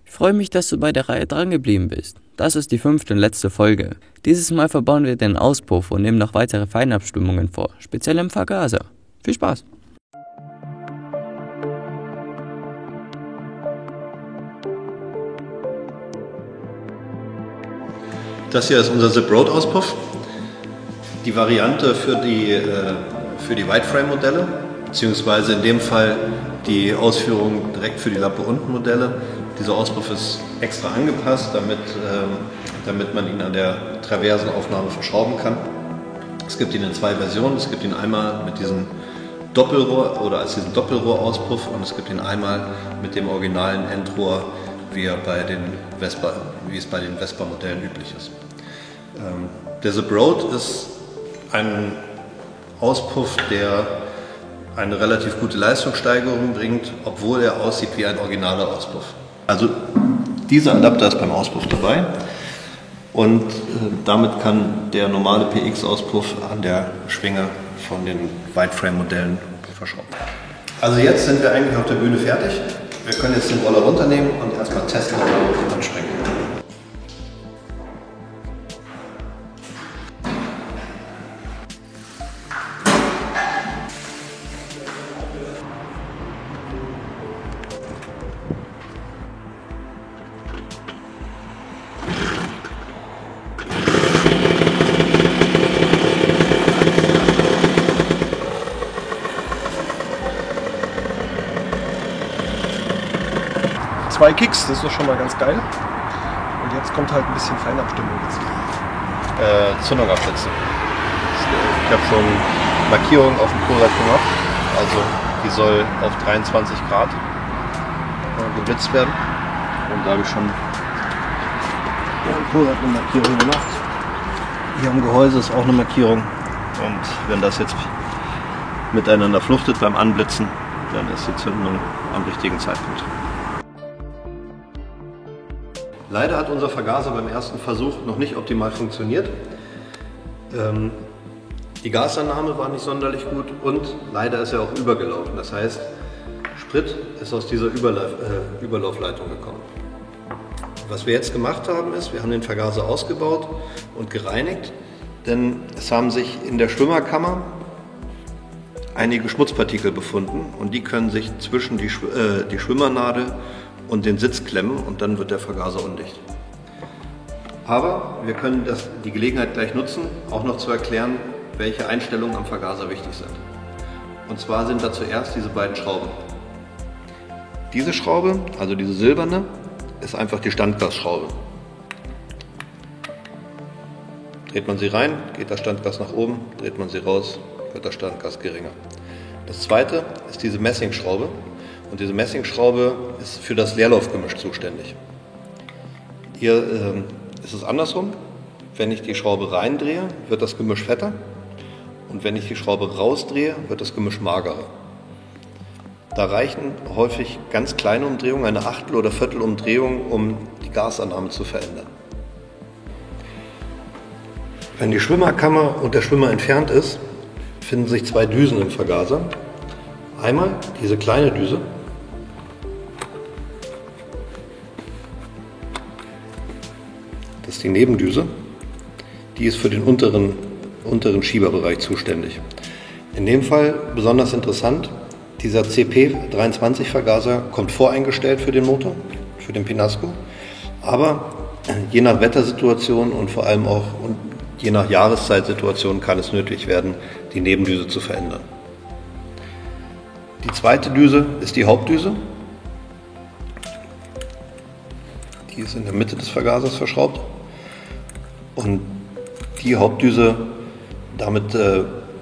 Ich freue mich, dass du bei der Reihe drangeblieben bist. Das ist die 5. und letzte Folge. Dieses Mal verbauen wir den Auspuff und nehmen noch weitere Feinabstimmungen vor, speziell im Vergaser. Viel Spaß! Das hier ist unser Zip Road Auspuff. Die Variante für die Wideframe-Modelle, beziehungsweise in dem Fall die Ausführung direkt für die Lampe unten Modelle. Dieser Auspuff ist extra angepasst, damit man ihn an der Traversenaufnahme verschrauben kann. Es gibt ihn in 2 Versionen. Es gibt ihn einmal mit diesem Doppelrohr oder als diesen Doppelrohrauspuff und es gibt ihn einmal mit dem originalen Endrohr, wie es bei den Vespa-Modellen üblich ist. Der Zip Road ist ein Auspuff, der eine relativ gute Leistungssteigerung bringt, obwohl er aussieht wie ein originaler Auspuff. Also dieser Adapter ist beim Auspuff dabei und damit kann der normale PX-Auspuff an der Schwinge von den Wideframe-Modellen verschrauben. Also jetzt sind wir eigentlich auf der Bühne fertig. Wir können jetzt den Roller runternehmen und erstmal testen und anspringen. Zwei Kicks, das ist doch schon mal ganz geil. Und jetzt kommt halt ein bisschen Feinabstimmung dazu. Zündung absetzen. Ich habe schon Markierungen auf dem Vorrat gemacht. Also die soll auf 23 Grad geblitzt werden. Und da habe ich schon im Vorrat eine Markierung gemacht. Hier am Gehäuse ist auch eine Markierung. Und wenn das jetzt miteinander fluchtet beim Anblitzen, dann ist die Zündung am richtigen Zeitpunkt. Leider hat unser Vergaser beim ersten Versuch noch nicht optimal funktioniert. Die Gasannahme war nicht sonderlich gut und leider ist er auch übergelaufen. Das heißt, Sprit ist aus dieser Überlaufleitung gekommen. Was wir jetzt gemacht haben ist, wir haben den Vergaser ausgebaut und gereinigt, denn es haben sich in der Schwimmerkammer einige Schmutzpartikel befunden und die können sich zwischen die Schwimmernadel und den Sitz klemmen und dann wird der Vergaser undicht. Aber wir können die Gelegenheit gleich nutzen, auch noch zu erklären, welche Einstellungen am Vergaser wichtig sind. Und zwar sind da zuerst diese beiden Schrauben. Diese Schraube, also diese silberne, ist einfach die Standgasschraube. Dreht man sie rein, geht das Standgas nach oben, dreht man sie raus, wird das Standgas geringer. Das zweite ist diese Messingschraube. Und diese Messingschraube ist für das Leerlaufgemisch zuständig. Hier ist es andersrum. Wenn ich die Schraube reindrehe, wird das Gemisch fetter. Und wenn ich die Schraube rausdrehe, wird das Gemisch magerer. Da reichen häufig ganz kleine Umdrehungen, eine Achtel- oder Viertelumdrehung, um die Gasannahme zu verändern. Wenn die Schwimmerkammer und der Schwimmer entfernt ist, finden sich 2 Düsen im Vergaser. Einmal diese kleine Düse. Das ist die Nebendüse. Die ist für den unteren Schieberbereich zuständig. In dem Fall besonders interessant, dieser CP23-Vergaser kommt voreingestellt für den Motor, für den Pinasco. Aber je nach Wettersituation und vor allem auch je nach Jahreszeitsituation kann es nötig werden, die Nebendüse zu verändern. Die zweite Düse ist die Hauptdüse. Die ist in der Mitte des Vergasers verschraubt. Und die Hauptdüse, damit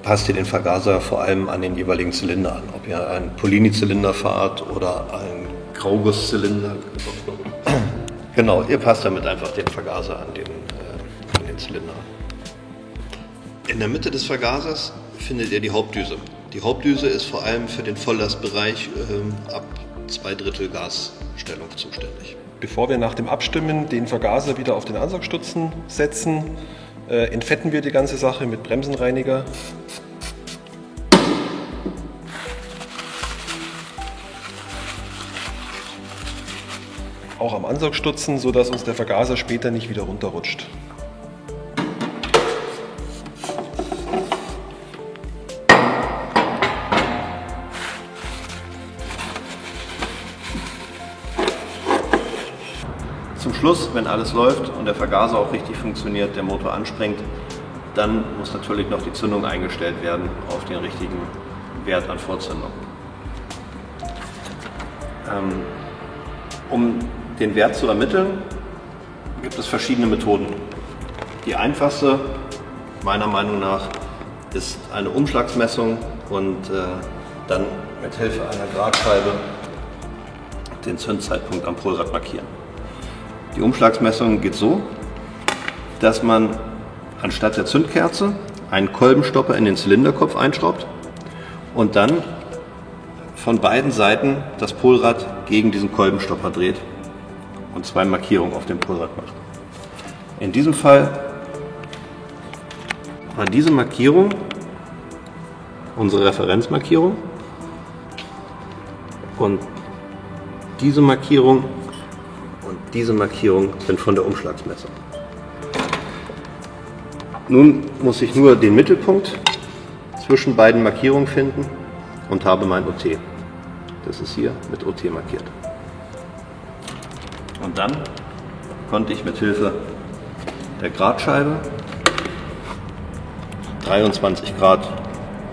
passt ihr den Vergaser vor allem an den jeweiligen Zylinder an. Ob ihr einen Polini-Zylinder fahrt oder einen Grauguss-Zylinder. Genau, ihr passt damit einfach den Vergaser an den Zylinder an. In der Mitte des Vergasers findet ihr die Hauptdüse. Die Hauptdüse ist vor allem für den Volllastbereich ab 2/3 Gasstellung zuständig. Bevor wir nach dem Abstimmen den Vergaser wieder auf den Ansaugstutzen setzen, entfetten wir die ganze Sache mit Bremsenreiniger. auch am Ansaugstutzen, sodass uns der Vergaser später nicht wieder runterrutscht. Zum Schluss, wenn alles läuft und der Vergaser auch richtig funktioniert, der Motor anspringt, dann muss natürlich noch die Zündung eingestellt werden auf den richtigen Wert an Vorzündung. Um den Wert zu ermitteln, gibt es verschiedene Methoden. Die einfachste, meiner Meinung nach, ist eine Umschlagsmessung und dann mit Hilfe einer Gradscheibe den Zündzeitpunkt am Polrad markieren. Die Umschlagsmessung geht so, dass man anstatt der Zündkerze einen Kolbenstopper in den Zylinderkopf einschraubt und dann von beiden Seiten das Polrad gegen diesen Kolbenstopper dreht und 2 Markierungen auf dem Polrad macht. In diesem Fall war diese Markierung unsere Referenzmarkierung und diese Markierung und diese Markierung sind von der Umschlagsmessung. Nun muss ich nur den Mittelpunkt zwischen beiden Markierungen finden und habe mein OT. Das ist hier mit OT markiert. Und dann konnte ich mit Hilfe der Gradscheibe 23 Grad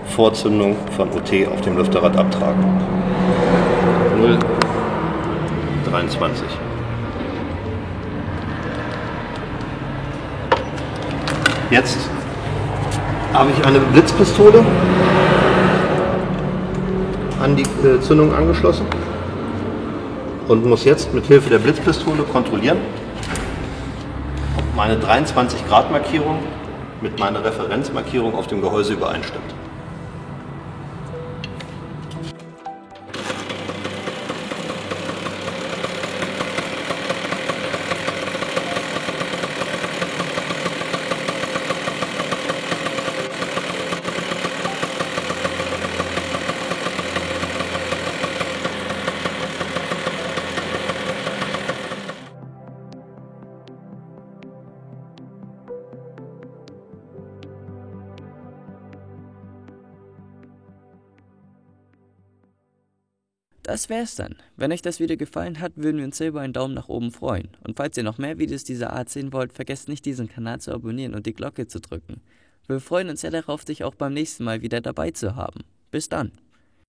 Vorzündung von OT auf dem Lüfterrad abtragen. 0,23. Jetzt habe ich eine Blitzpistole an die Zündung angeschlossen und muss jetzt mit Hilfe der Blitzpistole kontrollieren, ob meine 23 Grad Markierung mit meiner Referenzmarkierung auf dem Gehäuse übereinstimmt. Das wär's dann. Wenn euch das Video gefallen hat, würden wir uns sehr über einen Daumen nach oben freuen. Und falls ihr noch mehr Videos dieser Art sehen wollt, vergesst nicht, diesen Kanal zu abonnieren und die Glocke zu drücken. Wir freuen uns sehr darauf, dich auch beim nächsten Mal wieder dabei zu haben. Bis dann!